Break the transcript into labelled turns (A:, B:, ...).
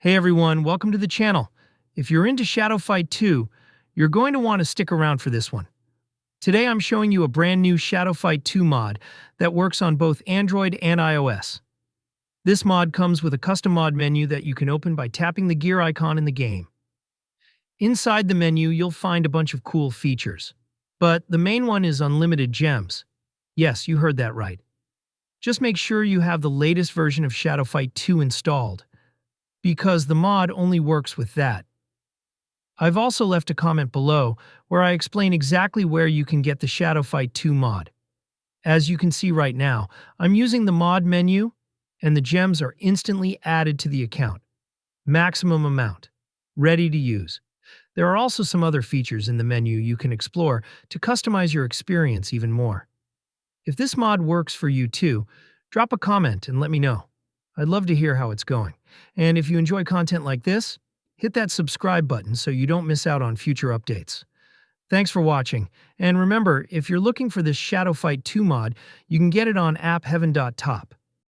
A: Hey everyone, welcome to the channel. If you're into Shadow Fight 2, you're going to want to stick around for this one. Today I'm showing you a brand new Shadow Fight 2 mod that works on both Android and iOS. This mod comes with a custom mod menu that you can open by tapping the gear icon in the game. Inside the menu, you'll find a bunch of cool features. But the main one is unlimited gems. Yes, you heard that right. Just make sure you have the latest version of Shadow Fight 2 installed, because the mod only works with that. I've also left a comment below where I explain exactly where you can get the Shadow Fight 2 mod. As you can see right now, I'm using the mod menu, and the gems are instantly added to the account. Maximum amount. Ready to use. There are also some other features in the menu you can explore to customize your experience even more. If this mod works for you too, drop a comment and let me know. I'd love to hear how it's going. And if you enjoy content like this, hit that subscribe button so you don't miss out on future updates. Thanks for watching, and remember, if you're looking for this Shadow Fight 2 mod, you can get it on appheaven.top.